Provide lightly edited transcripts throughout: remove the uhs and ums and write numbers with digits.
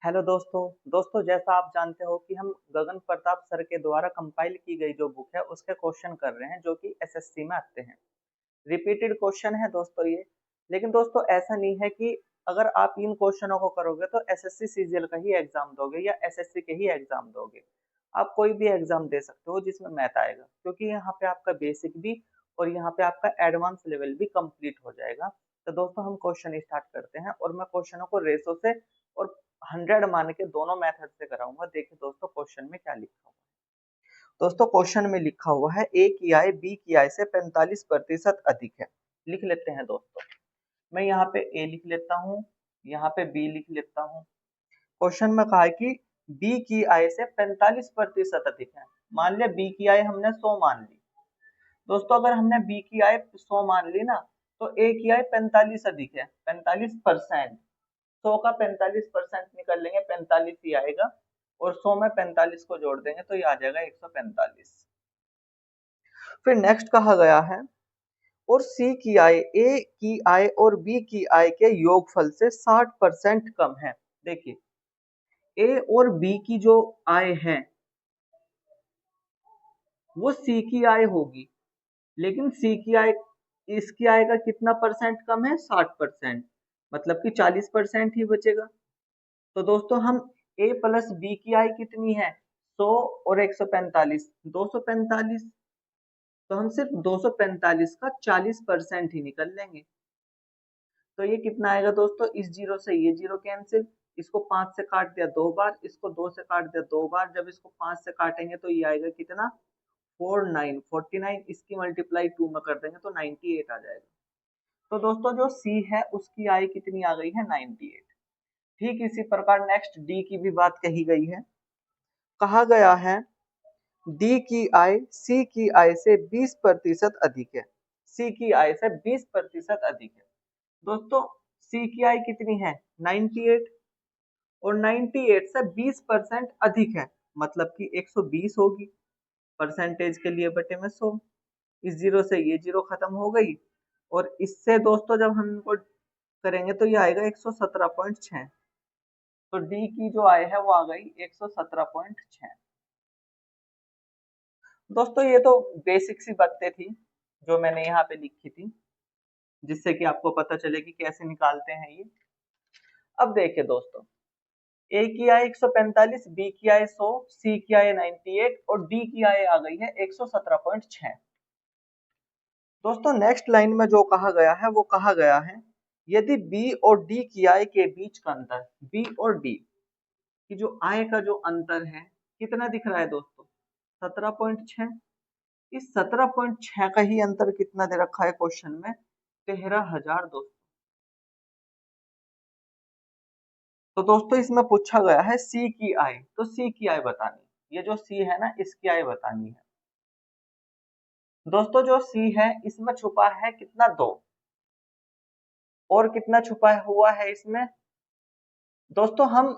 Hello दोस्तों जैसा आप जानते हो कि हम गगन प्रताप सर के द्वारा कंपाइल की गई जो बुक है उसके क्वेश्चन कर रहे हैं जो कि एसएससी में आते हैं। रिपीटेड क्वेश्चन है दोस्तों ये। लेकिन दोस्तों ऐसा नहीं है कि अगर आप इन क्वेश्चनों को करोगे तो एसएससी सीजीएल का ही एग्जाम दोगे या एसएससी के ही एग्जाम दोगे। आप कोई भी एग्जाम दे सकते हो जिसमें मैथ आएगा, क्योंकि यहाँ पे आपका बेसिक भी और यहाँ पे आपका एडवांस लेवल भी कंप्लीट हो जाएगा। तो दोस्तों हम क्वेश्चन स्टार्ट करते हैं और मैं क्वेश्चनों को रेशो से और 100 मान के दोनों मेथड से कराऊंगा। देखिए दोस्तों क्वेश्चन में क्या लिखा हुआ है। दोस्तों क्वेश्चन में लिखा हुआ है ए की आय बी की आय से 45% अधिक है। लिख लेते हैं दोस्तों। मैं यहाँ पे ए लिख लेता हूँ, यहाँ पे बी लिख लेता हूँ। क्वेश्चन में कहा है कि बी की आय से 45% अधिक है। मान लिया बी की आय हमने 100 मान ली। दोस्तों अगर हमने बी की आय 100 मान ली ना, तो ए की आय 45 अधिक है, 45%। 100 का 45% निकल लेंगे, 45 ही आएगा। और 100 में 45 को जोड़ देंगे तो ये आ जाएगा 145। फिर नेक्स्ट कहा गया है और सी की आय ए की आय और बी की आय के योगफल से 60% कम है। देखिए ए और बी की जो आय है वो सी की आय होगी, लेकिन सी की आय इसकी आय का कितना परसेंट कम है? 60%। मतलब कि 40% ही बचेगा। तो दोस्तों हम ए प्लस बी की आय कितनी है? 100 और 145, 245। तो हम सिर्फ 245 का 40% ही निकल लेंगे। तो ये कितना आएगा दोस्तों? इस जीरो से ये जीरो कैंसिल, इसको 5 से काट दिया 2 बार, इसको 2 से काट दिया 2 बार। जब इसको 5 से काटेंगे तो ये आएगा कितना? 49 इसकी मल्टीप्लाई 2 में कर देंगे तो 98 आ जाएगा। तो दोस्तों जो सी है उसकी आय कितनी आ गई है? 98। ठीक इसी प्रकार नेक्स्ट डी की भी बात कही गई है। कहा गया है डी की आय सी की आय से 20% अधिक है। सी की आय से 20% अधिक है। दोस्तों सी की आय कितनी है? 98। और 98 से 20% अधिक है, मतलब कि 120 होगी। परसेंटेज के लिए बटे में 100। इस जीरो से ये जीरो खत्म हो गई। और इससे दोस्तों जब हम इनको करेंगे तो ये आएगा 117.6। तो डी की जो आय है वो आ गई 117.6। दोस्तों ये तो बेसिक सी बातें थी जो मैंने यहाँ पे लिखी थी, जिससे कि आपको पता चले कि कैसे निकालते हैं ये। अब देखिए दोस्तों, ए की आय 145, बी की आय 100, सी की आय 98 और डी की आय आ गई है 117.6। दोस्तों नेक्स्ट लाइन में जो कहा गया है वो कहा गया है यदि बी और डी की आय के बीच का अंतर, बी और डी की जो आय का जो अंतर है कितना दिख रहा है दोस्तों? 17.6। इस 17.6 का ही अंतर कितना दे रखा है क्वेश्चन में? 13,000 दोस्तों। तो दोस्तों इसमें पूछा गया है सी की आय, तो सी की आय बतानी। ये जो सी है ना इसकी आय बतानी है। दोस्तों जो सी है इसमें छुपा है कितना? 2। और कितना छुपा हुआ है इसमें? दोस्तों हम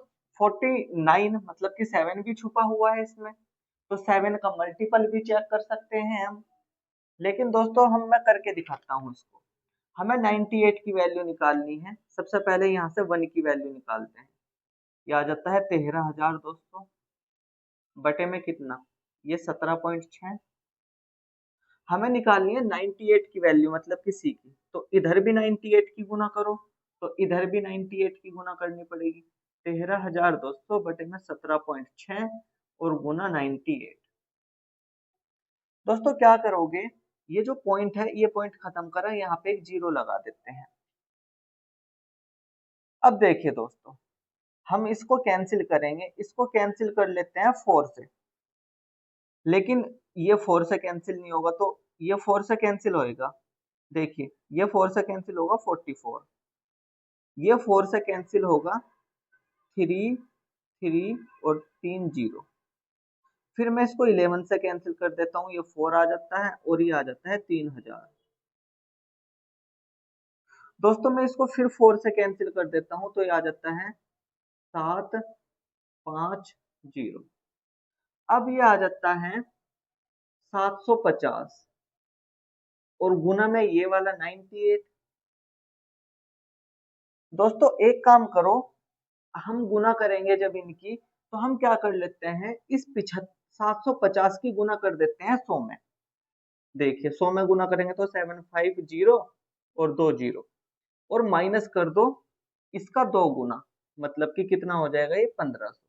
49 मतलब कि 7 भी छुपा हुआ है इसमें। तो 7 का मल्टीपल भी चेक कर सकते हैं हम। लेकिन दोस्तों मैं करके दिखाता हूँ इसको। हमें 98 की वैल्यू निकालनी है। सबसे पहले यहाँ से 1 की वैल्यू निकालते हैं। ये आ जाता है 13,000 दोस्तों, बटे में कितना? ये 17.6। हमें निकालनी है 98 की वैल्यू मतलब कि सी की। तो इधर भी 98 की गुना करो, तो इधर भी 98 की गुना करनी पड़ेगी। 13,000 दोस्तों बटे में 17.6 और गुना 98। दोस्तों क्या करोगे? ये जो पॉइंट है ये पॉइंट खत्म करा, यहाँ पे एक जीरो लगा देते हैं। अब देखिए दोस्तों, हम इसको कैंसिल करेंगे, इसको कैंसिल कर लेते हैं 4 से। लेकिन ये 4 से कैंसिल नहीं होगा, तो ये 4 से कैंसिल होएगा। देखिए ये 4 से कैंसिल होगा 44। ये 4 से कैंसिल होगा 3 3 और 3 जीरो। फिर मैं इसको 11 से कैंसिल कर देता हूँ, ये 4 आ जाता है और ये आ जाता है 3,000। दोस्तों मैं इसको फिर 4 से कैंसिल कर देता हूँ तो ये आ जाता है 7 5 0। अब ये आ जाता है 750 और गुना में ये वाला 98। दोस्तों एक काम करो, हम गुना करेंगे जब इनकी, तो हम क्या कर लेते हैं, इस 750 की गुना कर देते हैं 100 में। देखिए 100 में गुना करेंगे तो 750 और 2 जीरो, और माइनस कर दो इसका 2 गुना, मतलब कि कितना हो जाएगा ये 1500,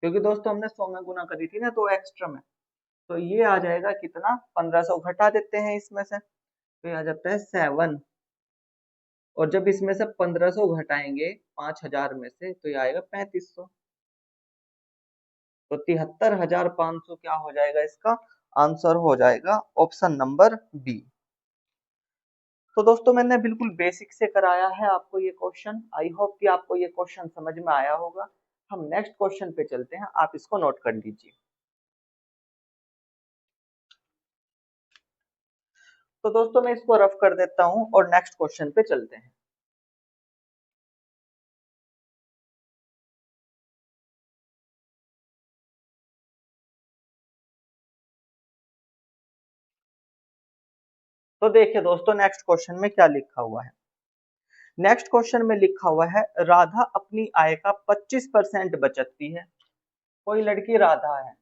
क्योंकि दोस्तों हमने 100 में गुना करी थी ना, तो एक्स्ट्रा में, तो ये आ जाएगा कितना, 1500 घटा देते हैं इसमें से, तो ये आ जाता है 7, और जब इसमें से 1500 घटाएंगे 5000 में से, तो ये आएगा 3500, तो 73,500 क्या हो जाएगा, इसका आंसर हो जाएगा ऑप्शन नंबर बी। तो दोस्तों मैंने बिल्कुल बेसिक से कराया है आपको ये क्वेश्चन, आई होप कि आपको ये क्वेश्चन समझ में आया होगा। हम नेक्स्ट क्वेश्चन पे चलते हैं, आप इसको नोट कर लीजिए। तो दोस्तों मैं इसको रफ कर देता हूं और नेक्स्ट क्वेश्चन पे चलते हैं। तो देखिए दोस्तों नेक्स्ट क्वेश्चन में क्या लिखा हुआ है। नेक्स्ट क्वेश्चन में लिखा हुआ है, राधा अपनी आय का 25% बचतती है। कोई लड़की राधा है,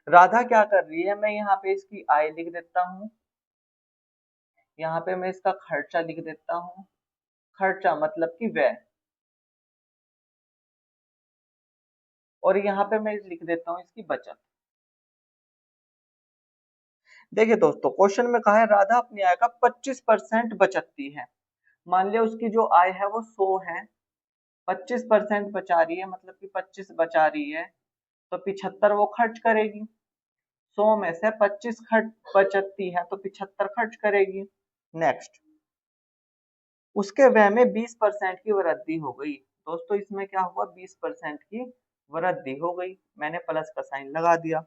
राधा क्या कर रही है, मैं यहाँ पे इसकी आय लिख देता हूँ, यहाँ पे मैं इसका खर्चा लिख देता हूँ, खर्चा मतलब कि व्यय, और यहाँ पे मैं लिख देता हूँ इसकी बचत। देखिए दोस्तों क्वेश्चन में कहा है राधा अपनी आय का 25% बचतती है। मान लिया उसकी जो आय है वो 100 है, 25% बचा रही है, मतलब कि 25 बचा रही है, तो 75 वो खर्च करेगी। 100 में से 25 खर्च बचतती है तो 75 खर्च करेगी। नेक्स्ट, उसके व्यय में 20% की वृद्धि हो गई। दोस्तों इसमें क्या हुआ, 20% की वृद्धि हो गई, मैंने प्लस का साइन लगा दिया।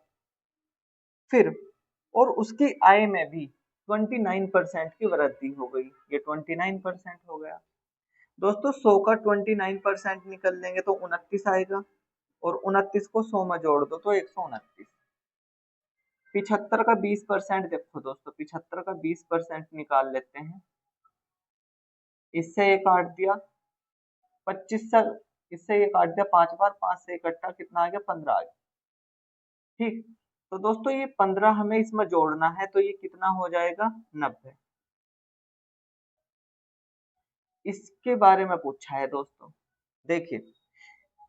फिर और उसकी आय में भी 29% की वृद्धि हो गई, ये 29% हो गया। दोस्तों 100 का 29% निकल लेंगे तो 29 आएगा, और 29 को 100 में जोड़ दो तो 129। 75 का 20% देखो दोस्तों, 75 का 20% निकाल लेते हैं, इससे ये काट दिया 25 से, इससे ये काट दिया 5 बार, 5 से इकट्ठा कितना आ गया, 15 आ गया। ठीक, तो दोस्तों ये 15 हमें इसमें जोड़ना है, तो ये कितना हो जाएगा, 90। इसके बारे में पूछा है दोस्तों। देखिए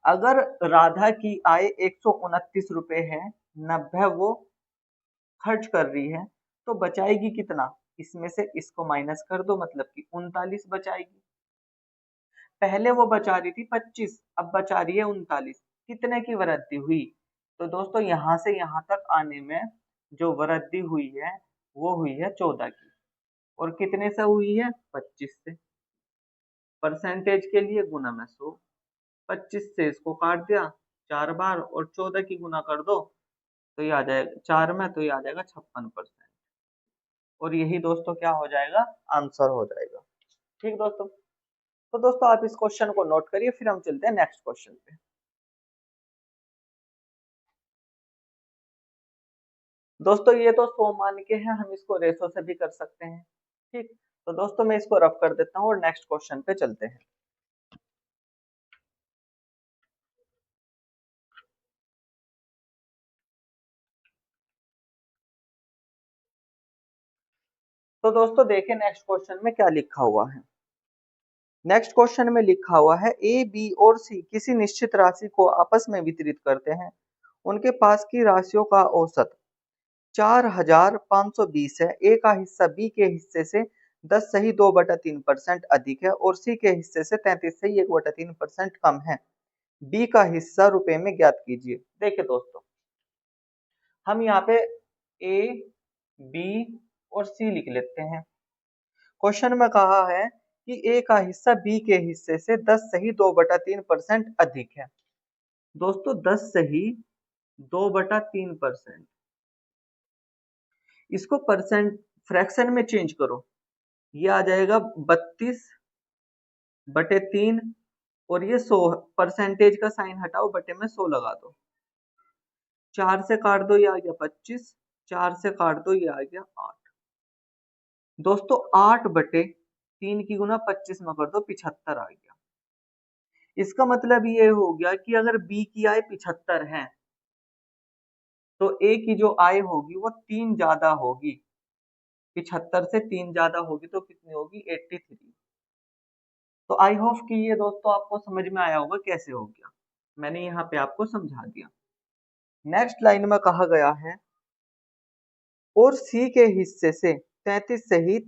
अगर राधा की आय 129 रुपए है, 90 वो खर्च कर रही है, तो बचाएगी कितना, इसमें से इसको माइनस कर दो, मतलब कि 39 बचाएगी। पहले वो बचा रही थी 25, अब बचा रही है 39, कितने की वृद्धि हुई, तो दोस्तों यहां से यहां तक आने में जो वृद्धि हुई है वो हुई है 14 की, और कितने से हुई है, 25 से। परसेंटेज के लिए गुना में 100, 25 से इसको काट दिया 4 बार, और 14 की गुना कर दो, तो ये आ जाएगा 4 में, तो ये आ जाएगा 56%, और यही दोस्तों क्या हो जाएगा, आंसर हो जाएगा। ठीक दोस्तों, तो दोस्तों आप इस क्वेश्चन को नोट करिए, फिर हम चलते हैं नेक्स्ट क्वेश्चन पे। दोस्तों ये तो 100 मान के हैं, हम इसको रेशो से भी कर सकते हैं। ठीक, तो दोस्तों मैं इसको रफ कर देता हूँ और नेक्स्ट क्वेश्चन पे चलते हैं। तो दोस्तों देखिए नेक्स्ट क्वेश्चन में क्या लिखा हुआ है। नेक्स्ट क्वेश्चन में लिखा हुआ है, ए बी और सी किसी निश्चित राशि को आपस में वितरित करते हैं, उनके पास की राशियों का औसत 4520 है। ए का हिस्सा बी के हिस्से से 10 सही 2/3% अधिक है, और सी के हिस्से से 33 सही 1/3% कम है। बी का हिस्सा रुपए में ज्ञात कीजिए। देखिए दोस्तों हम यहाँ पे ए बी और सी लिख लेते हैं। क्वेश्चन में कहा है कि ए का हिस्सा बी के हिस्से से 10 सही 2/3% अधिक है। दोस्तों 10 सही 2/3%, इसको परसेंट फ्रैक्शन में चेंज करो, ये आ जाएगा 32/3, और ये 100, परसेंटेज का साइन हटाओ, बटे में 100 लगा दो, 4 से काट दो ये आ गया 25, 4 से काट दो ये आ गया 8। दोस्तों 8/32 3 की गुना 25 में कर दो, 75 आ गया। इसका मतलब ये हो गया कि अगर बी की आय 75 है तो ए की जो आय होगी वो 3 ज्यादा होगी। 75 से 3 ज्यादा होगी तो कितनी होगी? 83। तो आई होप कि ये दोस्तों आपको समझ में आया होगा कैसे हो गया। मैंने यहाँ पे आपको समझा दिया। नेक्स्ट लाइन में कहा गया है और सी के हिस्से से 33 सही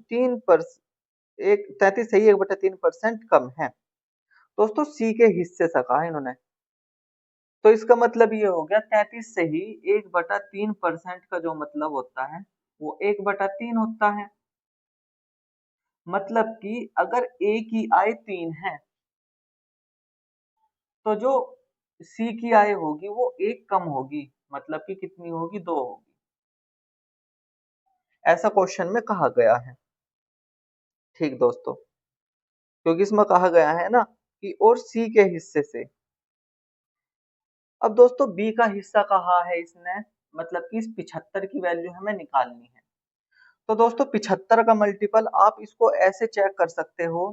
1/3% कम है। दोस्तों सी के हिस्से से कहा इन्होंने, तो इसका मतलब ये हो गया 33 से ही 1/3% का जो मतलब होता है वो 1/3 होता है। मतलब कि अगर ए की आय 3 है तो जो सी की आय होगी वो 1 कम होगी, मतलब कि कितनी होगी? 2 होगी। ऐसा क्वेश्चन में कहा गया है। ठीक दोस्तों, क्योंकि इसमें कहा गया है ना कि और सी के हिस्से से। अब दोस्तों बी का हिस्सा कहा है इसने, मतलब कि इस 75 की वैल्यू हमें निकालनी है। तो दोस्तों 75 का मल्टीपल आप इसको ऐसे चेक कर सकते हो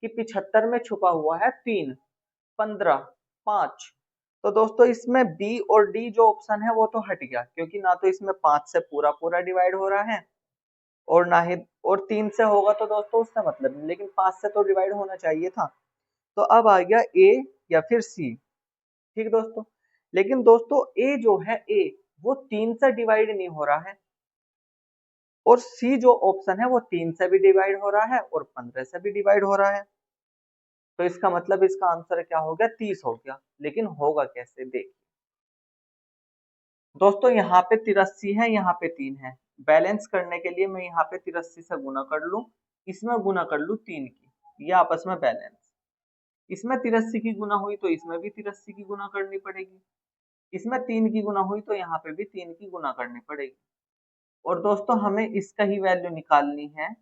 कि 75 में छुपा हुआ है 3, 15, 5। तो दोस्तों इसमें बी और डी जो ऑप्शन है वो तो हट गया, क्योंकि ना तो इसमें 5 से पूरा पूरा डिवाइड हो रहा है और ना ही, और 3 से होगा तो दोस्तों उससे मतलब नहीं, लेकिन 5 से तो डिवाइड होना चाहिए था। तो अब आ गया ए या फिर सी। ठीक दोस्तों, लेकिन दोस्तों ए जो है ए वो 3 से डिवाइड नहीं हो रहा है, और सी जो ऑप्शन है वो 3 से भी डिवाइड हो रहा है और 15 से भी डिवाइड हो रहा है। तो इसका मतलब इसका आंसर क्या हो गया? 30 हो गया। लेकिन होगा कैसे? देखिए दोस्तों, यहाँ पे 83 है, यहाँ पे 3 है। बैलेंस करने के लिए मैं यहाँ पे 83 से गुना कर लूं, इसमें गुना कर लूं 3 की, ये आपस में बैलेंस। इसमें 83 की गुना हुई तो इसमें भी 83 की गुना करनी पड़ेगी, इसमें 3 की गुना हुई तो यहाँ पे भी 3 की गुना करनी पड़ेगी। और दोस्तों हमें इसका ही वैल्यू निकालनी है,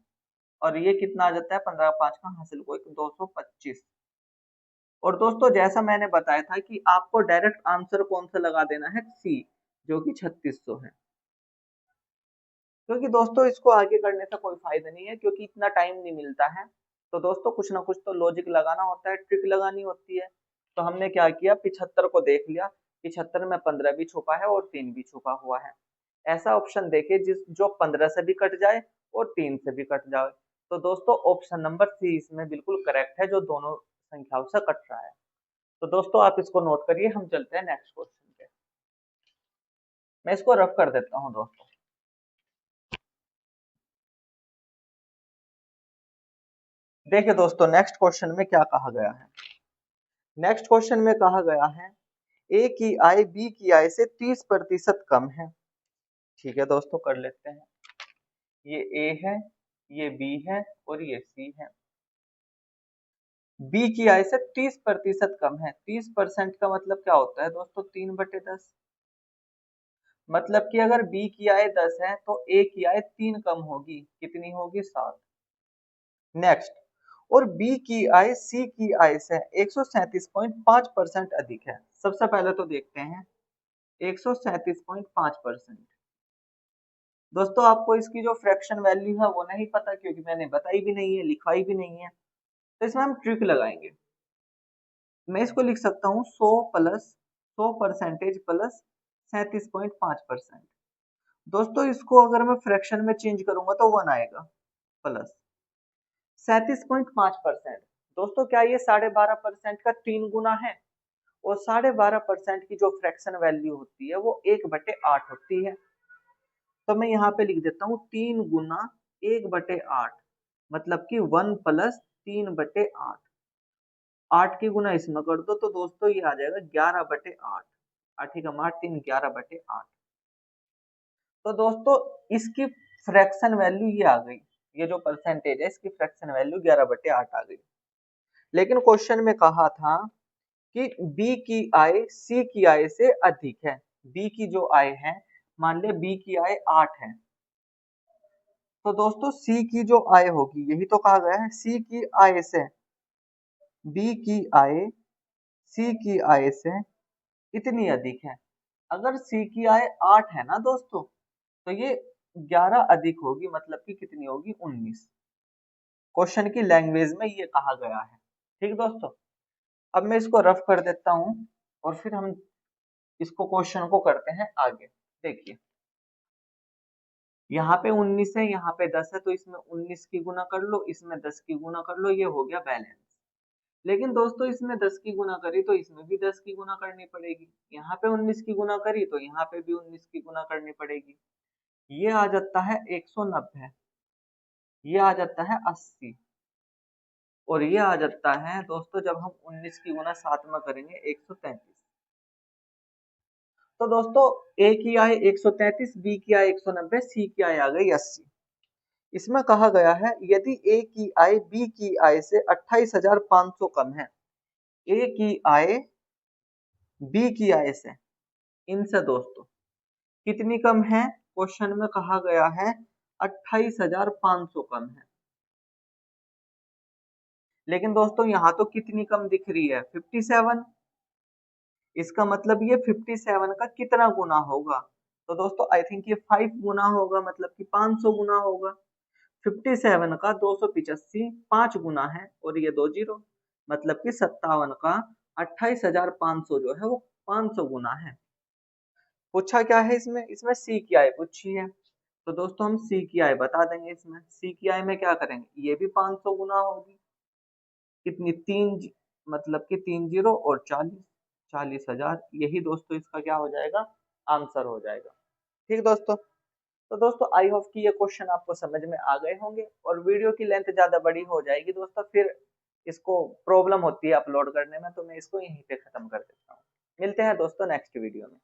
और ये कितना आ जाता है? 15 5 का हासिल को 225। और दोस्तों जैसा मैंने बताया था कि आपको डायरेक्ट आंसर कौन सा लगा देना है? सी, जो कि 3600 है। क्योंकि दोस्तों इसको आगे करने से कोई फायदा नहीं है, क्योंकि इतना टाइम नहीं मिलता है। तो दोस्तों कुछ ना कुछ तो लॉजिक लगाना होता है, ट्रिक लगानी होती है। तो हमने क्या किया, 75 को देख लिया, 75 में 15 भी छुपा है और 3 भी छुपा हुआ है। ऐसा ऑप्शन देखे जिस जो 15 से भी कट जाए और 3 से भी कट जाए। तो दोस्तों ऑप्शन नंबर सी इसमें बिल्कुल करेक्ट है, जो दोनों संख्याओं से कट रहा है। तो दोस्तों आप इसको नोट करिए, हम चलते हैं नेक्स्ट क्वेश्चन पे। मैं इसको रफ कर देता हूँ दोस्तों। देखिए दोस्तों नेक्स्ट क्वेश्चन में क्या कहा गया है। नेक्स्ट क्वेश्चन में कहा गया है ए की आय बी की आय से 30% कम है। ठीक है दोस्तों, कर लेते हैं। ये ए है, ये बी है और ये सी है। बी की आय से 30% कम है। 30% का मतलब क्या होता है दोस्तों? 3/10। मतलब कि अगर बी की आय 10 है तो ए की आय 3 कम होगी, कितनी होगी? 7। नेक्स्ट, और बी की आय सी की आय से 137.5% अधिक है। सबसे पहले तो देखते हैं 137.5%। दोस्तों आपको इसकी जो फ्रैक्शन वैल्यू है वो नहीं पता, क्योंकि मैंने बताई भी नहीं है, लिखवाई भी नहीं है। तो इसमें हम ट्रिक लगाएंगे। मैं इसको लिख सकता हूँ 100 प्लस 100% प्लस 37.5%। दोस्तों इसको अगर मैं फ्रैक्शन में चेंज करूंगा तो 1 आएगा, प्लस 37.5%। दोस्तों क्या ये 12.5% का 3 गुना है? और 12.5% की जो फ्रैक्शन वैल्यू होती है वो 1/8 होती है। तो मैं यहाँ पे लिख देता हूँ 3 गुना 1/8, मतलब कि 1 प्लस 3/8। 8 की गुना इसमें कर दो तो दोस्तों ये आ जाएगा 11/8। 8 एकम 8 3 11/8। तो दोस्तों इसकी फ्रैक्शन वैल्यू ये आ गई, ये जो परसेंटेज है इसकी फ्रैक्शन वैल्यू 11/8 आ गई। लेकिन क्वेश्चन में कहा था कि बी की आय सी की आय से अधिक है। बी की जो आय है, मान ले बी की आय 8 है, तो दोस्तों सी की जो आय होगी, यही तो कहा गया है, सी की आय से बी की आय सी की आय से इतनी अधिक है। अगर सी की आय 8 है ना दोस्तों, तो ये 11 अधिक होगी, मतलब कि कितनी होगी? 19। क्वेश्चन की लैंग्वेज में ये कहा गया है। ठीक दोस्तों, अब मैं इसको रफ कर देता हूं और फिर हम इसको क्वेश्चन को करते हैं आगे। देखिए यहाँ पे 19 है, यहाँ पे 10 है, तो इसमें 19 की गुना कर लो, इसमें 10 की गुना कर लो, ये हो गया बैलेंस। लेकिन दोस्तों इसमें 10 की गुना करी तो इसमें भी 10 की गुना करनी पड़ेगी, यहाँ पे 19 की गुना करी तो यहाँ पे भी 19 की गुना करनी पड़ेगी। ये आ जाता है 190, ये आ जाता है 80, और ये आ जाता है दोस्तों जब हम 19 की गुना 7 में करेंगे 133। तो दोस्तों ए की आय 133, बी की आय 190, सी की आय आ गई 80। इसमें कहा गया है यदि ए की आय बी की आय से 28,500 कम है, ए की आय बी की आय से, इनसे दोस्तों कितनी कम है, क्वेश्चन में कहा गया है 28,500 कम है। लेकिन दोस्तों यहाँ तो कितनी कम दिख रही है, 57। इसका मतलब ये 57 का कितना गुना होगा, तो दोस्तों आई थिंक ये 5 गुना होगा, मतलब कि 500 गुना होगा। 57 का 285 5 गुना है, और ये 2 जीरो, मतलब कि 57 का 28,500 जो है वो 500 गुना है। पूछा क्या है इसमें, इसमें सी की आय पूछी है, तो दोस्तों हम सी की आय बता देंगे। इसमें सी की आय में क्या करेंगे, ये भी 500 गुना होगी, कितनी, मतलब कि 3 जीरो और 40, 40,000। यही दोस्तों इसका क्या हो जाएगा, आंसर हो जाएगा। ठीक दोस्तों, तो दोस्तों आई होप कि ये क्वेश्चन आपको समझ में आ गए होंगे, और वीडियो की लेंथ ज्यादा बड़ी हो जाएगी दोस्तों, फिर इसको प्रॉब्लम होती है अपलोड करने में, तो मैं इसको यहीं पे खत्म कर देता हूँ। मिलते हैं दोस्तों नेक्स्ट वीडियो में।